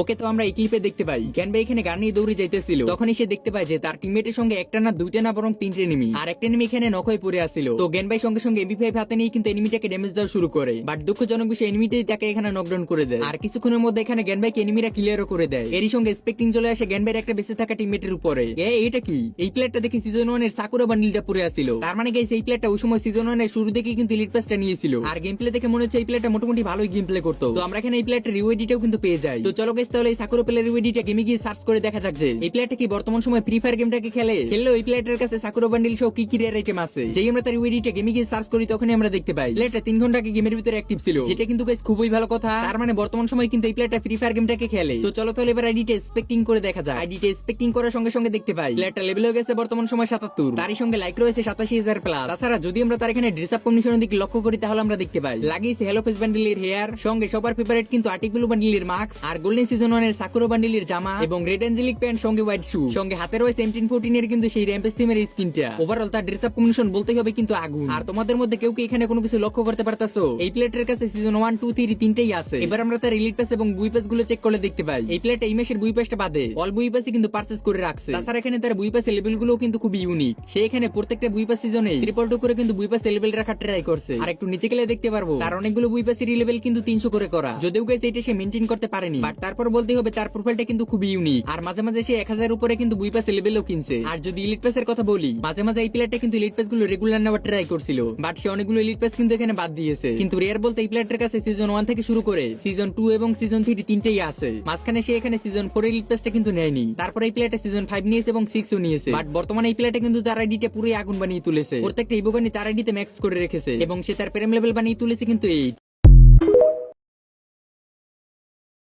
ওকে তো আমরা এই ক্লিপে দেখতে পাই জ্ঞান ভাই এখানে গান নিয়ে দৌড়ে যাইতেছিল, তখনই সে দেখতে পায় যে তার টিমমেটের সঙ্গে একটা না দুইটা না বরং তিনটে এনিমি, আর একটা এনিমি এখানে নক হয়ে পড়ে আসছিল। তো জ্ঞান ভাই সঙ্গে সঙ্গে এমপি5 হাতে নিয়ে কিন্তু এনিমিটাকে ড্যামেজ দেওয়া শুরু করে, বাট দুঃখজনক বিষয় এনিমিটাই তাকে এখানে নকডাউন করে দেয়। আর কিছুক্ষণের মধ্যে এখানে জ্ঞান ভাইকে এনিমিরা ক্লিয়ারও করে দেয়। এরই সঙ্গে স্পেক্টিং চলে আসে জ্ঞান ভাইয়ের একটা বেঁচে থাকা টিমমেটের উপরে। এটা কি? এই প্লেয়ারটা দেখি সিজন 1 এর সাকুরা বান্ডিলটা পরে আসছিল। তার মানে গাইস এই প্লেয়ারটা ওই সময় সিজন 1 এর শুরু থেকে কিন্তু এলিট পাসটা নিয়েছিল, আর গেম প্লে দেখে মনে হচ্ছে এই প্লেয়ারটা মোটামুটি ভালোই গেম প্লে করতো। তো আমরা এখানে এই প্লেয়ারটা রিওয়েডিটাও কিন্তু পেয়ে যাই। তো চলো গাইস তাহলে এই সাকুরা প্লেয়ার রিওয়েডিটা গেমে গিয়ে সার্চ করে দেখা যাক যে এই প্লেয়ারটা কি বর্তমান সময় ফ্রি ফায়ার গেমটাকে খেললেও এই প্লেয়ারটার কাছে সাকুরা বান্ডিল সহ কি কি রেয়ার আইটেম আছে। যেই আমরা তার রিওয়েডিটা গেমে গিয়ে সার্চ করি তখনই আমরা দেখতে পাই প্লেয়ারটা 3 ঘন্টা আগে গেমের ভিতরে অ্যাক্টিভ ছিল, যেটা কিন্তু গাইস খুবই ভালো কথা। তার মানে বর্তমান সময় কিন্তু এই প্লেয়ারটা ফ্রি ফায়ার গেমটাকে খেলে। তো চলো তাহলে এবার আইডিটা স্পেক্টিং করে দেখা যায়। আইডিটা স্পেক্টিং করার সঙ্গে সঙ্গে দেখতে পাই প্লেয়ারটা লেভেল হয়ে গেছে বর্তমান সময় 77, তারই সঙ্গে লাইক রয়েছে 87,000 প্লাস। তাছাড়া যদি আমরা তার এখানে ড্রেস আপ কন্ডিশনের দিকে লক্ষ্য করি তাহলে আমরা দেখতে পাই লাগিয়েছে হ্যালো ফেস বান্ডিলের হেয়ার, সঙ্গে সবার ফেভারিট কিন্তু আর্টিকুলো বান্ডিলের মাস্ক, আর গোল্ডেন সিজন 1 এর সাকুরা বান্ডিলের জামা এবং রেড অ্যাঞ্জেলিক প্যান্ট সঙ্গে হোয়াইট শু, সঙ্গে হাতে রয়েছে M1014 এর কিন্তু সেই র্যাম্পেজ থিমের স্কিনটা। ওভারঅল তার ড্রেস আপ কম্বিনেশন বলতে হবে কিন্তু আগুন। আর তোমাদের মধ্যে কেউ কি এখানে কোনো কিছু লক্ষ্য করতে পারতাছো? এই প্লেয়ারের কাছে সিজন 1 2 3 তিনটেই আছে। এবার আমরা তার এলিট পাস এবং বুই পাস গুলো চেক করলে দেখতে পাই এই প্লেয়ারটা এই মাসের বুই পাসটা বাদে অল বুই পাসই কিন্তু পারচেজ করে রাখছে। তাছাড়া এখানে তার বুই পাসের লেভেল গুলো কিন্তু খুবই ইউনিক। সে এখানে প্রত্যেকটা বুই পাস সিজনে 3.2 করে কিন্তু বুই পাস লেভেল রাখার ট্রাই করছে। আর একটু নিচে গেলে দেখতে পারবো তার অনেকগুলো বুই পাসের লেভেল কিন্তু 300 করে করা, যদিও গাইস এটা সে মেইনটেইন করতে পারেনি, বাট তারপর বলতে হবে তার প্রোফাইলটা কিন্তু খুবই ইউনিক। আর মাঝে মাঝে সে 1000 উপরে কিন্তু বুই পাস লেভেলও কিনছে। আর যদি এলিট পাসের কথা বলি, মাঝে মাঝে এই প্লেয়ারটা কিন্তু এলিট পাস গুলো রেগুলার নেওয়ার ট্রাই করছিল, বাট সে অনেকগুলো এলিট পাস কিন্তু এখানে বাদ দিয়েছে। কিন্তু রেয়ার বলতে এই প্লেয়ারটার কাছে সিজন 1 থেকে শুরু করে সিজন 2 এবং সিজন 3 তিনটেই আছে। মাঝখানে সে এখানে সিজন 4 এলিট পাসটা কিন্তু নেয়নি। তারপর এই প্লেয়ারটা সিজন 5 নিয়েছে এবং 6 ও নিয়েছে, বাট বর্তমানে এই প্লেয়ারটা কিন্তু তার আইডিটা পুরোই আগুন বানিয়ে তুলেছে। প্রত্যেকটা ইভোগানি তার আইডিতে ম্যাক্স করে রেখেছে এবং সে তার প্রেম লেভেল বানিয়ে তুলেছে কিন্তু 8।